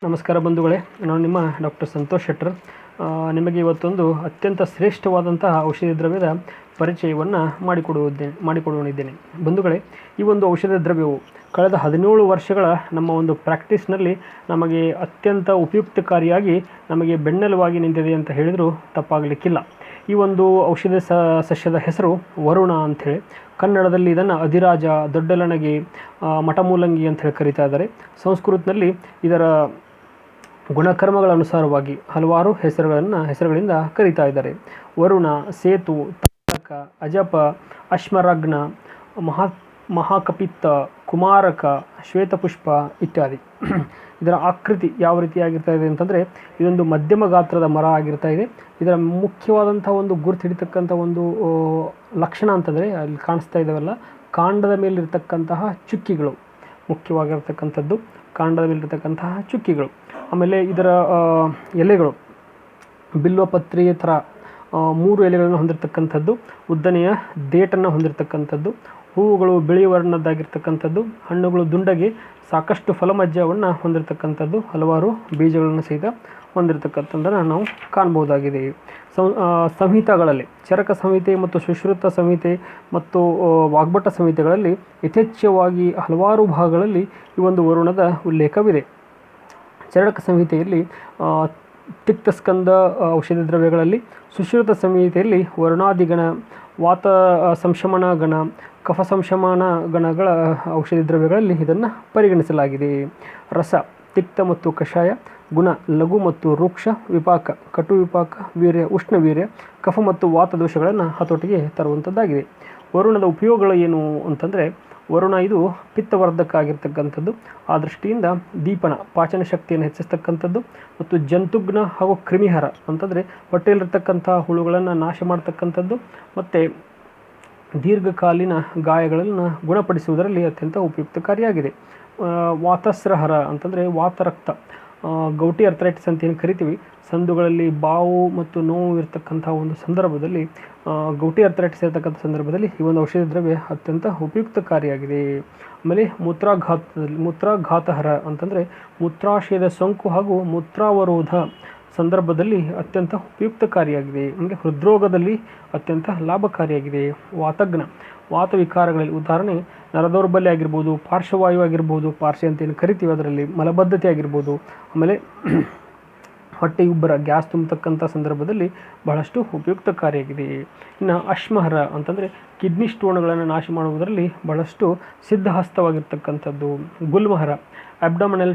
ನಮಸ್ಕಾರ ಬಂಧುಗಳೇ, ನಾನು ನಿಮ್ಮ ಡಾಕ್ಟರ್ ಸಂತೋಷ್ ಶೆಟ್ಟರ್. ನಿಮಗೆ ಇವತ್ತೊಂದು ಅತ್ಯಂತ ಶ್ರೇಷ್ಠವಾದಂತಹ ಔಷಧಿ ದ್ರವ್ಯದ ಪರಿಚಯವನ್ನು ಮಾಡಿಕೊಡುವನಿದ್ದೇನೆ. ಬಂಧುಗಳೇ, ಈ ಒಂದು ಔಷಧ ದ್ರವ್ಯವು ಕಳೆದ 17 ವರ್ಷಗಳ ನಮ್ಮ ಒಂದು ಪ್ರಾಕ್ಟೀಸ್ನಲ್ಲಿ ನಮಗೆ ಅತ್ಯಂತ ಉಪಯುಕ್ತಕಾರಿಯಾಗಿ ನಮಗೆ ಬೆನ್ನೆಲುವಾಗಿ ನಿಂತಿದೆ ಅಂತ ಹೇಳಿದರೂ ತಪ್ಪಾಗಲಿಕ್ಕಿಲ್ಲ. ಈ ಒಂದು ಔಷಧ ಸಸ್ಯದ ಹೆಸರು ವರುಣ ಅಂಥೇಳಿ. ಕನ್ನಡದಲ್ಲಿ ಇದನ್ನು ಅಧಿರಾಜ, ದೊಡ್ಡಲಣಗಿ, ಮಠಮೂಲಂಗಿ ಅಂಥೇಳಿ ಕರೀತಾ ಇದ್ದಾರೆ. ಸಂಸ್ಕೃತದಲ್ಲಿ ಇದರ ಗುಣಕರ್ಮಗಳ ಅನುಸಾರವಾಗಿ ಹಲವಾರು ಹೆಸರುಗಳಿಂದ ಕರೀತಾ ಇದ್ದಾರೆ. ವರುಣ, ಸೇತು, ತಾರಕ, ಅಜಪ, ಅಶ್ಮರಗ್ನ, ಮಹಾಕಪಿತ್ತ, ಕುಮಾರಕ, ಶ್ವೇತಪುಷ್ಪ ಇತ್ಯಾದಿ. ಇದರ ಆಕೃತಿ ಯಾವ ರೀತಿಯಾಗಿರ್ತಾ ಇದೆ ಅಂತಂದರೆ, ಇದೊಂದು ಮಧ್ಯಮ ಗಾತ್ರದ ಮರ ಆಗಿರ್ತಾ ಇದೆ. ಇದರ ಮುಖ್ಯವಾದಂಥ ಒಂದು ಗುರುತು ಹಿಡಿತಕ್ಕಂಥ ಒಂದು ಲಕ್ಷಣ ಅಂತಂದರೆ, ಅಲ್ಲಿ ಕಾಣಿಸ್ತಾ ಇದ್ದಾವೆಲ್ಲ ಕಾಂಡದ ಮೇಲಿರ್ತಕ್ಕಂತಹ ಚುಕ್ಕಿಗಳು ಮುಖ್ಯವಾಗಿರ್ತಕ್ಕಂಥದ್ದು. ಕಾಂಡದ ಮೇಲಿರ್ತಕ್ಕಂತಹ ಚುಕ್ಕಿಗಳು. ಆಮೇಲೆ ಇದರ ಎಲೆಗಳು ಬಿಲ್ವಪತ್ರೆಯ ಥರ 3 ಎಲೆಗಳನ್ನು ಹೊಂದಿರತಕ್ಕಂಥದ್ದು, ಉದ್ದನೆಯ ದೇಟನ್ನು ಹೊಂದಿರತಕ್ಕಂಥದ್ದು, ಹೂವುಗಳು ಬಿಳಿ ವರ್ಣದ್ದಾಗಿರ್ತಕ್ಕಂಥದ್ದು, ಹಣ್ಣುಗಳು ದುಂಡಗೆ ಸಾಕಷ್ಟು ಫಲಮಜ್ಜವನ್ನು ಹೊಂದಿರತಕ್ಕಂಥದ್ದು, ಹಲವಾರು ಬೀಜಗಳನ್ನು ಸಹಿತ ಹೊಂದಿರತಕ್ಕಂಥದ್ದನ್ನು ನಾವು ಕಾಣ್ಬೋದಾಗಿದೆ. ಸಂಹಿತೆಗಳಲ್ಲಿ ಚರಕ ಸಂಹಿತೆ ಮತ್ತು ಸುಶ್ರುತ ಸಂಹಿತೆ ಮತ್ತು ವಾಗ್ಭಟ ಸಂಹಿತೆಗಳಲ್ಲಿ ಯಥೇಚ್ಛವಾಗಿ ಹಲವಾರು ಭಾಗಗಳಲ್ಲಿ ಈ ಒಂದು ವರುಣದ ಉಲ್ಲೇಖವಿದೆ. ಚರಕ ಸಂಹಿತೆಯಲ್ಲಿ ತಿಕ್ತಸ್ಕಂದ ಔಷಧಿ ದ್ರವ್ಯಗಳಲ್ಲಿ, ಸುಶ್ರುತ ಸಂಹಿತೆಯಲ್ಲಿ ವರುಣಾದಿಗಣ, ವಾತ ಸಂಶಮನ ಗಣ, ಕಫ ಸಂಶಮನ ಗಣಗಳ ಔಷಧಿ ದ್ರವ್ಯಗಳಲ್ಲಿ ಇದನ್ನು ಪರಿಗಣಿಸಲಾಗಿದೆ. ರಸ ತಿಕ್ತ ಮತ್ತು ಕಷಾಯ, ಗುಣ ಲಘು ಮತ್ತು ರೂಕ್ಷ, ವಿಪಾಕ ಕಟು ವಿಪಾಕ, ವೀರ್ಯ ಉಷ್ಣವೀರ್ಯ, ಕಫ ಮತ್ತು ವಾತ ದೋಷಗಳನ್ನು ಹತೋಟಿಗೆ ತರುವಂಥದ್ದಾಗಿದೆ. ವರುಣದ ಉಪಯೋಗಗಳು ಏನು ಅಂತಂದರೆ, ವರುಣ ಇದು ಪಿತ್ತವರ್ಧಕ ಆಗಿರ್ತಕ್ಕಂಥದ್ದು. ಆ ದೃಷ್ಟಿಯಿಂದ ದೀಪನ ಪಾಚನ ಶಕ್ತಿಯನ್ನು ಹೆಚ್ಚಿಸ್ತಕ್ಕಂಥದ್ದು ಮತ್ತು ಜಂತುಗ್ನ ಹಾಗೂ ಕ್ರಿಮಿಹರ ಅಂತಂದರೆ ಹೊಟ್ಟೆಯಲ್ಲಿರ್ತಕ್ಕಂಥ ಹುಳುಗಳನ್ನು ನಾಶ ಮಾಡ್ತಕ್ಕಂಥದ್ದು ಮತ್ತು ದೀರ್ಘಕಾಲೀನ ಗಾಯಗಳನ್ನು ಗುಣಪಡಿಸುವುದರಲ್ಲಿ ಅತ್ಯಂತ ಉಪಯುಕ್ತಕಾರಿಯಾಗಿದೆ. ವಾತಸ್ರಹರ ಅಂತಂದರೆ ವಾತರಕ್ತ, ಗೌಟಿ ಅರ್ಥರೈಟಿಸ್ ಅಂತ ಏನು ಕರಿತೀವಿ, ಸಂದುಗಳಲ್ಲಿ ಬಾವು ಮತ್ತು ನೋವು ಇರತಕ್ಕಂಥ ಒಂದು ಸಂದರ್ಭದಲ್ಲಿ, ಗೌಟಿ ಅರ್ಥರೈಟಿಸ್ ಇರತಕ್ಕಂಥ ಸಂದರ್ಭದಲ್ಲಿ ಈ ಒಂದು ಔಷಧಿ ದ್ರವ್ಯ ಅತ್ಯಂತ ಉಪಯುಕ್ತಕಾರಿಯಾಗಿದೆ. ಆಮೇಲೆ ಮೂತ್ರಾಘಾತಹರ ಅಂತಂದರೆ ಮೂತ್ರಾಶಯದ ಸೋಂಕು ಹಾಗೂ ಮೂತ್ರಾವರೋಧ ಸಂದರ್ಭದಲ್ಲಿ ಅತ್ಯಂತ ಉಪಯುಕ್ತಕಾರಿಯಾಗಿದೆ. ನಮಗೆ ಹೃದ್ರೋಗದಲ್ಲಿ ಅತ್ಯಂತ ಲಾಭಕಾರಿಯಾಗಿದೆ. ವಾತಜ್ಞ, ವಾತವಿಕಾರಗಳಲ್ಲಿ ಉದಾಹರಣೆ ನರದೌರ್ಬಲ್ಯ ಆಗಿರ್ಬೋದು, ಪಾರ್ಶ್ವವಾಯು ಆಗಿರ್ಬೋದು, ಪಾರ್ಶ್ವ ಅಂತ ಏನು ಕರಿತೀವಿ ಅದರಲ್ಲಿ ಮಲಬದ್ಧತೆ ಆಗಿರ್ಬೋದು, ಆಮೇಲೆ ಹೊಟ್ಟೆ ಉಬ್ಬರ ಗ್ಯಾಸ್ ತುಂಬತಕ್ಕಂಥ ಸಂದರ್ಭದಲ್ಲಿ ಬಹಳಷ್ಟು ಉಪಯುಕ್ತಕಾರಿಯಾಗಿದೆ. ಇನ್ನು ಅಶ್ಮಹರ ಅಂತಂದರೆ ಕಿಡ್ನಿ ಸ್ಟೋನ್ಗಳನ್ನು ನಾಶ ಮಾಡುವುದರಲ್ಲಿ ಬಹಳಷ್ಟು ಸಿದ್ಧಹಸ್ತವಾಗಿರ್ತಕ್ಕಂಥದ್ದು. ಗುಲ್ಮಹರ ಅಬ್ಡಮಿನಲ್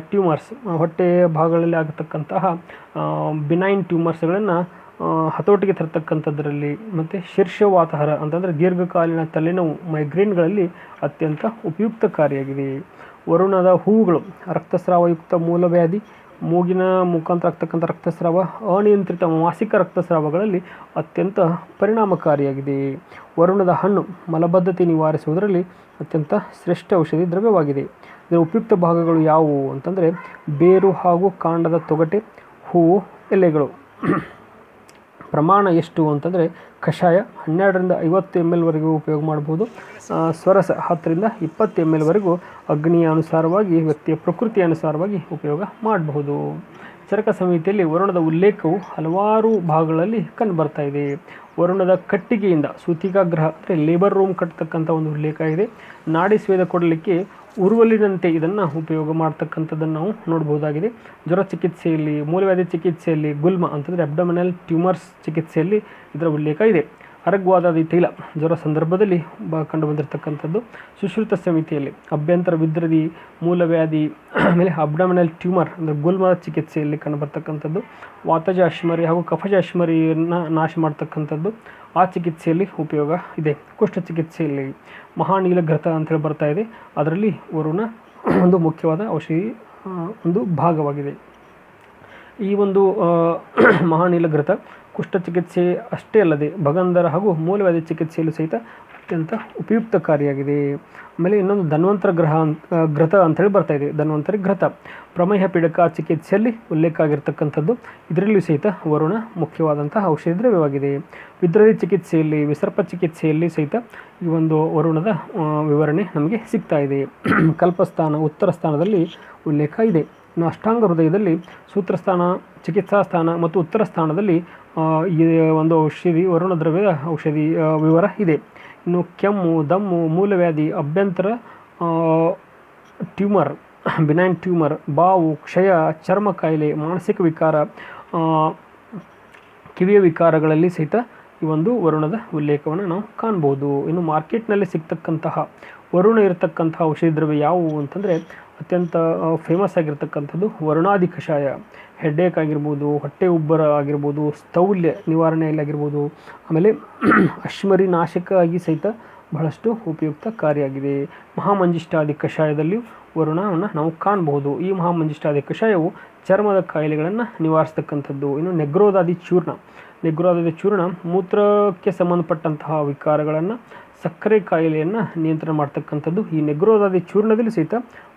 ಟ್ಯೂಮರ್ಸ್, ಹೊಟ್ಟೆಯ ಭಾಗಗಳಲ್ಲಿ ಆಗತಕ್ಕಂತಹ ಬಿನೈನ್ ಟ್ಯೂಮರ್ಸ್ಗಳನ್ನು ಹತೋಟಿಗೆ ತರತಕ್ಕಂಥದ್ರಲ್ಲಿ. ಮತ್ತು ಶೀರ್ಷವಾತಹರ ಅಂತಂದರೆ ದೀರ್ಘಕಾಲೀನ ತಲೆನೋವು ಮೈಗ್ರೇನ್ಗಳಲ್ಲಿ ಅತ್ಯಂತ ಉಪಯುಕ್ತಕಾರಿಯಾಗಿದೆ. ವರುಣದ ಹೂವುಗಳು ರಕ್ತಸ್ರಾವಯುಕ್ತ ಮೂಲವ್ಯಾಧಿ, ಮೂಗಿನ ಮುಖಾಂತರ ಆಗ್ತಕ್ಕಂಥ ರಕ್ತಸ್ರಾವ, ಅನಿಯಂತ್ರಿತ ಮಾಸಿಕ ರಕ್ತಸ್ರಾವಗಳಲ್ಲಿ ಅತ್ಯಂತ ಪರಿಣಾಮಕಾರಿಯಾಗಿದೆ. ವರುಣದ ಹಣ್ಣು ಮಲಬದ್ಧತೆ ನಿವಾರಿಸುವುದರಲ್ಲಿ ಅತ್ಯಂತ ಶ್ರೇಷ್ಠ ಔಷಧಿ ದ್ರವ್ಯವಾಗಿದೆ. ಇದರ ಉಪಯುಕ್ತ ಭಾಗಗಳು ಯಾವುವು ಅಂತಂದರೆ, ಬೇರು ಹಾಗೂ ಕಾಂಡದ ತೊಗಟೆ, ಹೂವು, ಎಲೆಗಳು. ಪ್ರಮಾಣ ಎಷ್ಟು ಅಂತಂದರೆ, ಕಷಾಯ 12ರಿಂದ 50 ml ವರೆಗೂ ಉಪಯೋಗ ಮಾಡ್ಬೋದು. ಸ್ವರಸ 10ರಿಂದ 20 ml ವರೆಗೂ ಅಗ್ನಿಯ ಅನುಸಾರವಾಗಿ, ವ್ಯಕ್ತಿಯ ಪ್ರಕೃತಿಯ ಅನುಸಾರವಾಗಿ ಉಪಯೋಗ ಮಾಡಬಹುದು. ಚರಕ ಸಂಹಿತೆಯಲ್ಲಿ ವರುಣದ ಉಲ್ಲೇಖವು ಹಲವಾರು ಭಾಗಗಳಲ್ಲಿ ಕಂಡುಬರ್ತಾ ಇದೆ. ವರುಣದ ಕಟ್ಟಿಗೆಯಿಂದ ಸೂತಿಕಾಗ್ರಹ ಅಂದರೆ ಲೇಬರ್ ರೂಮ್ ಕಟ್ಟತಕ್ಕಂಥ ಒಂದು ಉಲ್ಲೇಖ ಇದೆ. ನಾಡಿ ಸ್ವೇದ ಕೊಡಲಿಕ್ಕೆ ಉರುವಲಿನಂತೆ ಇದನ್ನು ಉಪಯೋಗ ಮಾಡ್ತಕ್ಕಂಥದ್ದನ್ನು ನಾವು ನೋಡ್ಬೋದಾಗಿದೆ. ಜ್ವರ ಚಿಕಿತ್ಸೆಯಲ್ಲಿ, ಮೂಲವ್ಯಾಧಿ ಚಿಕಿತ್ಸೆಯಲ್ಲಿ, ಗುಲ್ಮ ಅಂತಂದರೆ ಅಬ್ಡಮಿನಲ್ ಟ್ಯೂಮರ್ಸ್ ಚಿಕಿತ್ಸೆಯಲ್ಲಿ ಇದರ ಉಲ್ಲೇಖ ಇದೆ. ಅರಗ್ವಾದಾದಿ ತೈಲ ಜ್ವರ ಸಂದರ್ಭದಲ್ಲಿ ಕಂಡು ಬಂದಿರತಕ್ಕಂಥದ್ದು. ಸುಶ್ರುತ ಸಂಹಿತೆಯಲ್ಲಿ ಅಭ್ಯಂತರ ವಿದ್ರದಿ, ಮೂಲವ್ಯಾಧಿ, ಆಮೇಲೆ ಅಬ್ಡಮಿನಲ್ ಟ್ಯೂಮರ್ ಅಂದರೆ ಗುಲ್ಮ ಚಿಕಿತ್ಸೆಯಲ್ಲಿ ಕಂಡುಬರ್ತಕ್ಕಂಥದ್ದು. ವಾತಜ ಅಶ್ಮರಿ ಹಾಗೂ ಕಫಜ ಅಶ್ಮರಿಯನ್ನು ನಾಶ ಮಾಡ್ತಕ್ಕಂಥದ್ದು, ಆ ಚಿಕಿತ್ಸೆಯಲ್ಲಿ ಉಪಯೋಗ ಇದೆ. ಕುಷ್ಠ ಚಿಕಿತ್ಸೆಯಲ್ಲಿ ಮಹಾನೀಲಘೃತ ಅಂತೇಳಿ ಬರ್ತಾ ಇದೆ, ಅದರಲ್ಲಿ ವರುಣ ಒಂದು ಮುಖ್ಯವಾದ ಔಷಧಿ ಒಂದು ಭಾಗವಾಗಿದೆ. ಈ ಒಂದು ಮಹಾನೀಲಘೃತ ಕುಷ್ಠ ಚಿಕಿತ್ಸೆ ಅಷ್ಟೇ ಅಲ್ಲದೆ ಭಗಂಧರ ಹಾಗೂ ಮೂಲವ್ಯಾಧಿ ಚಿಕಿತ್ಸೆಯಲ್ಲೂ ಸಹಿತ ಅತ್ಯಂತ ಉಪಯುಕ್ತಕಾರಿಯಾಗಿದೆ. ಆಮೇಲೆ ಇನ್ನೊಂದು ಧನ್ವಂತರ ಘೃತ ಅಂಥೇಳಿ ಬರ್ತಾ ಇದೆ. ಧನ್ವಂತರಿ ಘೃತ ಪ್ರಮೇಹ ಪೀಡಕ ಚಿಕಿತ್ಸೆಯಲ್ಲಿ ಉಲ್ಲೇಖ ಆಗಿರ್ತಕ್ಕಂಥದ್ದು. ಇದರಲ್ಲಿಯೂ ಸಹಿತ ವರುಣ ಮುಖ್ಯವಾದಂತಹ ಔಷಧಿ ದ್ರವ್ಯವಾಗಿದೆ. ವಿದ್ರದಿ ಚಿಕಿತ್ಸೆಯಲ್ಲಿ, ವಿಸರ್ಪ ಚಿಕಿತ್ಸೆಯಲ್ಲಿ ಸಹಿತ ಈ ಒಂದು ವರುಣದ ವಿವರಣೆ ನಮಗೆ ಸಿಗ್ತಾ ಇದೆ. ಕಲ್ಪಸ್ಥಾನ, ಉತ್ತರ ಸ್ಥಾನದಲ್ಲಿ ಉಲ್ಲೇಖ ಇದೆ. ಇನ್ನು ಅಷ್ಟಾಂಗ ಹೃದಯದಲ್ಲಿ ಸೂತ್ರಸ್ಥಾನ, ಚಿಕಿತ್ಸಾ ಸ್ಥಾನ ಮತ್ತು ಉತ್ತರ ಸ್ಥಾನದಲ್ಲಿ ಈ ಒಂದು ಔಷಧಿ ವರುಣ ದ್ರವ್ಯದ ಔಷಧಿ ವಿವರ ಇದೆ. ಇನ್ನು ಕೆಮ್ಮು, ದಮ್ಮು, ಮೂಲವ್ಯಾಧಿ, ಅಭ್ಯಂತರ, ಟ್ಯೂಮರ್, ಬಿನೈನ್ ಟ್ಯೂಮರ್, ಬಾವು, ಕ್ಷಯ, ಚರ್ಮ ಕಾಯಿಲೆ, ಮಾನಸಿಕ ವಿಕಾರ, ಕಿವಿಯ ವಿಕಾರಗಳಲ್ಲಿ ಸಹಿತ ಈ ಒಂದು ವರುಣದ ಉಲ್ಲೇಖವನ್ನು ನಾವು ಕಾಣ್ಬೋದು. ಇನ್ನು ಮಾರ್ಕೆಟ್ನಲ್ಲಿ ಸಿಗ್ತಕ್ಕಂತಹ ವರುಣ ಇರತಕ್ಕಂತಹ ಔಷಧಿ ದ್ರವ್ಯ ಯಾವುವು ಅಂತಂದರೆ ಅತ್ಯಂತ ಫೇಮಸ್ ಆಗಿರ್ತಕ್ಕಂಥದ್ದು ವರುಣಾದಿ ಕಷಾಯ. ಹೆಡ್ಡೇಕ್ ಆಗಿರ್ಬೋದು, ಹೊಟ್ಟೆ ಉಬ್ಬರ ಆಗಿರ್ಬೋದು, ಸ್ಥೌಲ್ಯ ನಿವಾರಣೆಯಲ್ಲಾಗಿರ್ಬೋದು, ಆಮೇಲೆ ಅಶ್ಮರಿ ನಾಶಕ ಆಗಿ ಸಹಿತ ಬಹಳಷ್ಟು ಉಪಯುಕ್ತಕಾರಿಯಾಗಿದೆ. ಮಹಾಮಂಜಿಷ್ಟಾದಿ ಕಷಾಯದಲ್ಲಿಯೂ ವರುಣವನ್ನು ನಾವು ಕಾಣಬಹುದು. ಈ ಮಹಾಮಂಜಿಷ್ಟಾದಿ ಕಷಾಯವು ಚರ್ಮದ ಕಾಯಿಲೆಗಳನ್ನು ನಿವಾರಿಸ್ತಕ್ಕಂಥದ್ದು. ಇನ್ನು ನೆಗ್ರೋದಾದಿ ಚೂರ್ಣ ಮೂತ್ರಕ್ಕೆ ಸಂಬಂಧಪಟ್ಟಂತಹ ವಿಕಾರಗಳನ್ನು, ಸಕ್ಕರೆ ಕಾಯಿಲೆಯನ್ನು ನಿಯಂತ್ರಣ ಮಾಡ್ತಕ್ಕಂಥದ್ದು. ಈ ನೆಗ್ರೋದಾದಿ ಚೂರ್ಣದಲ್ಲಿ ಸಹಿತ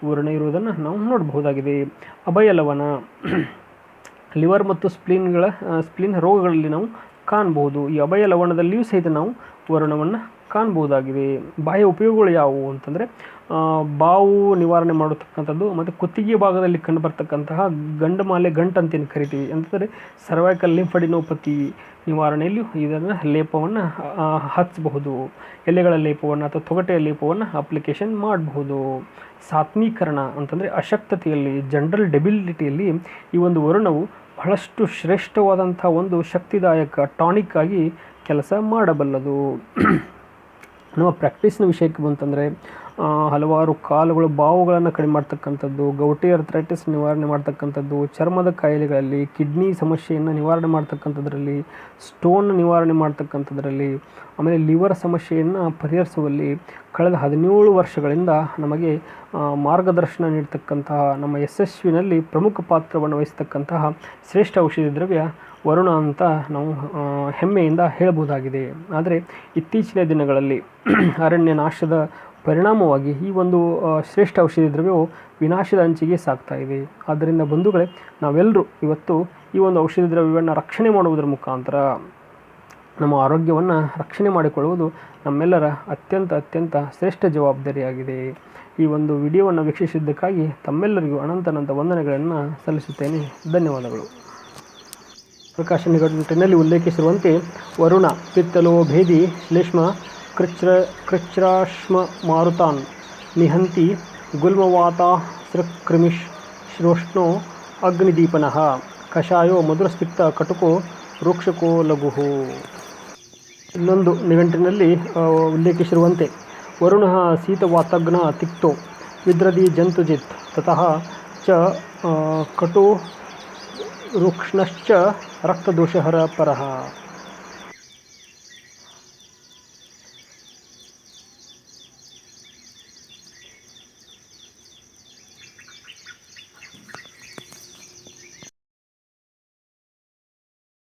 ವರುಣ ಇರುವುದನ್ನು ನಾವು ನೋಡಬಹುದಾಗಿದೆ. ಅಭಯಲವಣ ಲಿವರ್ ಮತ್ತು ಸ್ಪ್ಲೀನ್ ರೋಗಗಳಲ್ಲಿ ನಾವು ಕಾಣಬಹುದು. ಈ ಅಭಯ ಲವಣದಲ್ಲಿಯೂ ಸಹಿತ ನಾವು ವರುಣವನ್ನು ಕಾಣಬಹುದಾಗಿದೆ. ಬಾಹ್ಯ ಉಪಯೋಗಗಳು ಯಾವುವು ಅಂತಂದರೆ ಬಾವು ನಿವಾರಣೆ ಮಾಡತಕ್ಕಂಥದ್ದು, ಮತ್ತು ಕುತ್ತಿಗೆ ಭಾಗದಲ್ಲಿ ಕಂಡುಬರ್ತಕ್ಕಂತಹ ಗಂಡಮಾಲೆ ಗಂಟು ಅಂತೇನು ಕರಿತೀವಿ, ಅಂತಂದರೆ ಸರ್ವೈಕಲ್ ಲಿಂಫಡಿನೋಪತಿ ನಿವಾರಣೆಯಲ್ಲಿಯೂ ಇದನ್ನು ಲೇಪವನ್ನು ಹಚ್ಚಬಹುದು. ಎಲೆಗಳ ಲೇಪವನ್ನು ಅಥವಾ ತೊಗಟೆಯ ಲೇಪವನ್ನು ಅಪ್ಲಿಕೇಶನ್ ಮಾಡಬಹುದು. ಸಾತ್ಮೀಕರಣ ಅಂತಂದರೆ ಅಶಕ್ತತೆಯಲ್ಲಿ, ಜನರಲ್ ಡೆಬಿಲಿಟಿಯಲ್ಲಿ ಈ ಒಂದು ವರುಣವು ಬಹಳಷ್ಟು ಶ್ರೇಷ್ಠವಾದಂಥ ಒಂದು ಶಕ್ತಿದಾಯಕ ಟಾನಿಕ್ ಆಗಿ ಕೆಲಸ ಮಾಡಬಲ್ಲದು. ನಮ್ಮ ಪ್ರಾಕ್ಟೀಸ್ನ ವಿಷಯಕ್ಕೆ ಬಂತಂದರೆ ಹಲವಾರು ಕಾಲುಗಳು ಬಾವುಗಳನ್ನು ಕಡಿಮೆ ಮಾಡ್ತಕ್ಕಂಥದ್ದು, ಗೌಟಿ ಅರ್ಥ್ರೈಟಿಸ್ ನಿವಾರಣೆ ಮಾಡ್ತಕ್ಕಂಥದ್ದು, ಚರ್ಮದ ಕಾಯಿಲೆಗಳಲ್ಲಿ, ಕಿಡ್ನಿ ಸಮಸ್ಯೆಯನ್ನು ನಿವಾರಣೆ ಮಾಡ್ತಕ್ಕಂಥದ್ರಲ್ಲಿ, ಸ್ಟೋನ್ ನಿವಾರಣೆ ಮಾಡ್ತಕ್ಕಂಥದ್ರಲ್ಲಿ, ಆಮೇಲೆ ಲಿವರ್ ಸಮಸ್ಯೆಯನ್ನು ಪರಿಹರಿಸುವಲ್ಲಿ ಕಳೆದ 17 ವರ್ಷಗಳಿಂದ ನಮಗೆ ಮಾರ್ಗದರ್ಶನ ನೀಡ್ತಕ್ಕಂತಹ, ನಮ್ಮ ಯಶಸ್ವಿನಲ್ಲಿ ಪ್ರಮುಖ ಪಾತ್ರವನ್ನು ವಹಿಸ್ತಕ್ಕಂತಹ ಶ್ರೇಷ್ಠ ಔಷಧಿ ದ್ರವ್ಯ ವರುಣ ಅಂತ ನಾವು ಹೆಮ್ಮೆಯಿಂದ ಹೇಳಬಹುದಾಗಿದೆ. ಆದರೆ ಇತ್ತೀಚಿನ ದಿನಗಳಲ್ಲಿ ಅರಣ್ಯ ನಾಶದ ಪರಿಣಾಮವಾಗಿ ಈ ಒಂದು ಶ್ರೇಷ್ಠ ಔಷಧಿ ದ್ರವ್ಯವು ವಿನಾಶದ ಅಂಚಿಗೆ ಸಾಗ್ತಾ ಇದೆ. ಆದ್ದರಿಂದ ಬಂಧುಗಳೇ, ನಾವೆಲ್ಲರೂ ಇವತ್ತು ಈ ಒಂದು ಔಷಧಿ ದ್ರವ್ಯವನ್ನು ರಕ್ಷಣೆ ಮಾಡುವುದರ ಮುಖಾಂತರ ನಮ್ಮ ಆರೋಗ್ಯವನ್ನು ರಕ್ಷಣೆ ಮಾಡಿಕೊಳ್ಳುವುದು ನಮ್ಮೆಲ್ಲರ ಅತ್ಯಂತ ಶ್ರೇಷ್ಠ ಜವಾಬ್ದಾರಿಯಾಗಿದೆ. ಈ ಒಂದು ವಿಡಿಯೋವನ್ನು ವೀಕ್ಷಿಸಿದ್ದಕ್ಕಾಗಿ ತಮ್ಮೆಲ್ಲರಿಗೂ ಅನಂತ ವಂದನೆಗಳನ್ನು ಸಲ್ಲಿಸುತ್ತೇನೆ. ಧನ್ಯವಾದಗಳು. ಪ್ರಕಾಶ ನಿಘಂಟಿನಲ್ಲಿ ಉಲ್ಲೇಖಿಸಿರುವಂತೆ ವರುಣ ಪಿತ್ತಲೋ ಭೇದಿ ಶ್ಲೇಷ್ಮ ಕೃಚ್ರಾಶ್ಮ ಮಾರುತಾನ್ ನಿಹಂತಿ ಗುಲ್ಮವಾತ ಸೃಕ್ರಿಮಿಶ್ ಶ್ರೋಷ್ಣೋ ಅಗ್ನಿದೀಪನಃ ಕಷಾಯೋ ಮಧುರಸ್ತಿಕ್ತ ಕಟುಕೋ ರೂಕ್ಷಕೋ ಲಘು. ಇನ್ನೊಂದು ನಿಘಂಟಿನಲ್ಲಿ ಉಲ್ಲೇಖಿಸಿರುವಂತೆ ವರುಣ ಶೀತವಾತಗ್ನ ತಿಕ್ತೋ ವಿದ್ರದಿ ಜಂತುಜಿತ್ ತತಃ ಚ ಕಟು ರೂಕ್ಷ್ಣಶ್ಚ ರಕ್ತದೋಷಹರ ಪರಃ.